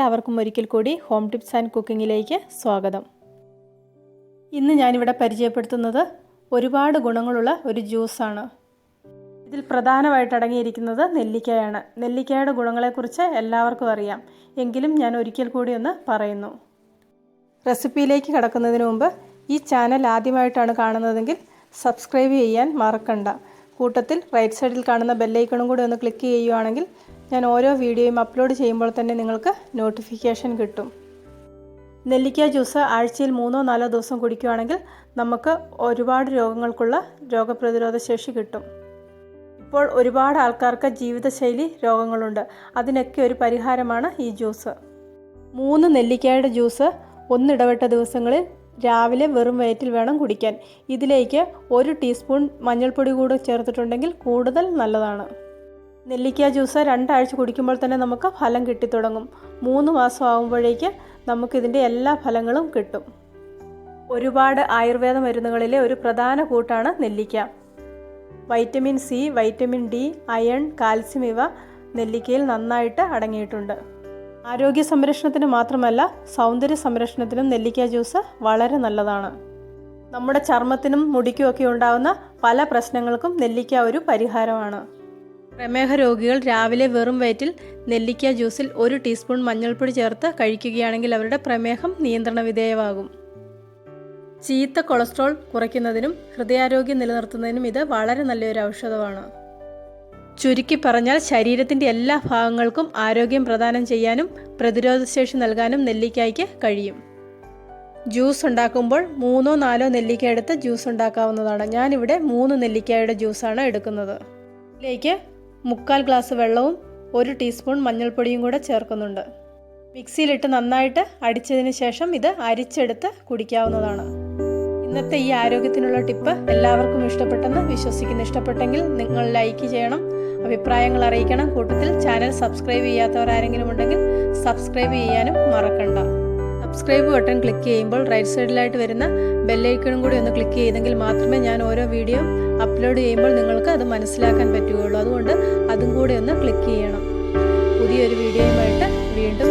എല്ലാവർക്കും ഒരിക്കൽ കൂടി ഹോം ടിപ്സ് ആൻഡ് കുക്കിങ്ങിലേക്ക് സ്വാഗതം. ഇന്ന് ഞാനിവിടെ പരിചയപ്പെടുത്തുന്നത് ഒരുപാട് ഗുണങ്ങളുള്ള ഒരു ജ്യൂസാണ്. ഇതിൽ പ്രധാനമായിട്ട് അടങ്ങിയിരിക്കുന്നത് നെല്ലിക്കയാണ്. നെല്ലിക്കയുടെ ഗുണങ്ങളെക്കുറിച്ച് എല്ലാവർക്കും അറിയാം, എങ്കിലും ഞാൻ ഒരിക്കൽ കൂടി ഒന്ന് പറയുന്നു. റെസിപ്പിയിലേക്ക് കടക്കുന്നതിന് മുമ്പ് ഈ ചാനൽ ആദ്യമായിട്ടാണ് കാണുന്നതെങ്കിൽ സബ്സ്ക്രൈബ് ചെയ്യാൻ മറക്കണ്ട. കൂട്ടത്തിൽ റൈറ്റ് സൈഡിൽ കാണുന്ന ബെല്ലൈക്കണും കൂടി ഒന്ന് ക്ലിക്ക് ചെയ്യുകയാണെങ്കിൽ ഞാൻ ഓരോ വീഡിയോയും അപ്ലോഡ് ചെയ്യുമ്പോൾ തന്നെ നിങ്ങൾക്ക് നോട്ടിഫിക്കേഷൻ കിട്ടും. നെല്ലിക്ക ജ്യൂസ് ആഴ്ചയിൽ 3-4 ദിവസം കുടിക്കുകയാണെങ്കിൽ നമുക്ക് ഒരുപാട് രോഗങ്ങൾക്കുള്ള രോഗപ്രതിരോധ ശേഷി കിട്ടും. ഇപ്പോൾ ഒരുപാട് ആൾക്കാർക്ക് ജീവിതശൈലി രോഗങ്ങളുണ്ട്. അതിനൊക്കെ ഒരു പരിഹാരമാണ് ഈ ജ്യൂസ്. 3 നെല്ലിക്കയുടെ ജ്യൂസ് ഒന്നിടവിട്ട ദിവസങ്ങളിൽ രാവിലെ വെറും വയറ്റിൽ വേണം കുടിക്കാൻ. ഇതിലേക്ക് 1 ടീസ്പൂൺ മഞ്ഞൾപ്പൊടി കൂടെ ചേർത്തിട്ടുണ്ടെങ്കിൽ കൂടുതൽ നല്ലതാണ്. നെല്ലിക്ക ജ്യൂസ് 2 ആഴ്ച കുടിക്കുമ്പോൾ തന്നെ നമുക്ക് ഫലം കിട്ടിത്തുടങ്ങും. 3 മാസം ആകുമ്പോഴേക്ക് നമുക്കിതിൻ്റെ എല്ലാ ഫലങ്ങളും കിട്ടും. ഒരുപാട് ആയുർവേദ മരുന്നുകളിലെ ഒരു പ്രധാന കൂട്ടാണ് നെല്ലിക്ക. Vitamin C, vitamin D, iron, calcium ഇവ നെല്ലിക്കയിൽ നന്നായിട്ട് അടങ്ങിയിട്ടുണ്ട്. ആരോഗ്യ സംരക്ഷണത്തിന് മാത്രമല്ല, സൗന്ദര്യ സംരക്ഷണത്തിനും നെല്ലിക്ക ജ്യൂസ് വളരെ നല്ലതാണ്. നമ്മുടെ ചർമ്മത്തിനും മുടിക്കുമൊക്കെ ഉണ്ടാകുന്ന പല പ്രശ്നങ്ങൾക്കും നെല്ലിക്ക ഒരു പരിഹാരമാണ്. പ്രമേഹ രോഗികൾ രാവിലെ വെറും വയറ്റിൽ നെല്ലിക്ക ജ്യൂസിൽ 1 ടീസ്പൂൺ മഞ്ഞൾപ്പൊടി ചേർത്ത് കഴിക്കുകയാണെങ്കിൽ അവരുടെ പ്രമേഹം നിയന്ത്രണ വിധേയമാകും. ചീത്ത കൊളസ്ട്രോൾ കുറയ്ക്കുന്നതിനും ഹൃദയാരോഗ്യം നിലനിർത്തുന്നതിനും ഇത് വളരെ നല്ലൊരു ഔഷധമാണ്. ചുരുക്കി പറഞ്ഞാൽ ശരീരത്തിൻ്റെ എല്ലാ ഭാഗങ്ങൾക്കും ആരോഗ്യം പ്രദാനം ചെയ്യാനും പ്രതിരോധശേഷി നൽകാനും നെല്ലിക്കയ്ക്ക് കഴിയും. ജ്യൂസ് ഉണ്ടാക്കുമ്പോൾ 3-4 നെല്ലിക്ക എടുത്ത് ജ്യൂസ് ഉണ്ടാക്കാവുന്നതാണ്. ഞാനിവിടെ 3 നെല്ലിക്കയുടെ ജ്യൂസാണ് എടുക്കുന്നത്. ഇതിലേക്ക് 3/4 ഗ്ലാസ് വെള്ളവും 1 ടീസ്പൂൺ മഞ്ഞൾപ്പൊടിയും കൂടെ ചേർക്കുന്നുണ്ട്. മിക്സിയിലിട്ട് നന്നായിട്ട് അടിച്ചതിന് ശേഷം ഇത് അരിച്ചെടുത്ത് കുടിക്കാവുന്നതാണ്. ഇന്നത്തെ ഈ ആരോഗ്യത്തിനുള്ള ടിപ്പ് എല്ലാവർക്കും ഇഷ്ടപ്പെട്ടെന്ന് വിശ്വസിക്കുന്നു. ഇഷ്ടപ്പെട്ടെങ്കിൽ നിങ്ങൾ ലൈക്ക് ചെയ്യണം, അഭിപ്രായങ്ങൾ അറിയിക്കണം. കൂട്ടത്തിൽ ചാനൽ സബ്സ്ക്രൈബ് ചെയ്യാത്തവർ ആരെങ്കിലും ഉണ്ടെങ്കിൽ സബ്സ്ക്രൈബ് ചെയ്യാനും മറക്കണ്ട. സബ്സ്ക്രൈബ് ബട്ടൺ ക്ലിക്ക് ചെയ്യുമ്പോൾ റൈറ്റ് സൈഡിലായിട്ട് വരുന്ന ബെല്ലൈക്കണും കൂടി ഒന്ന് ക്ലിക്ക് ചെയ്തെങ്കിൽ മാത്രമേ ഞാൻ ഓരോ വീഡിയോ അപ്ലോഡ് ചെയ്യുമ്പോൾ നിങ്ങൾക്ക് അത് മനസ്സിലാക്കാൻ പറ്റുകയുള്ളൂ. അതുകൊണ്ട് അതും കൂടി ഒന്ന് ക്ലിക്ക് ചെയ്യണം. പുതിയൊരു വീഡിയോയുമായിട്ട് വീണ്ടും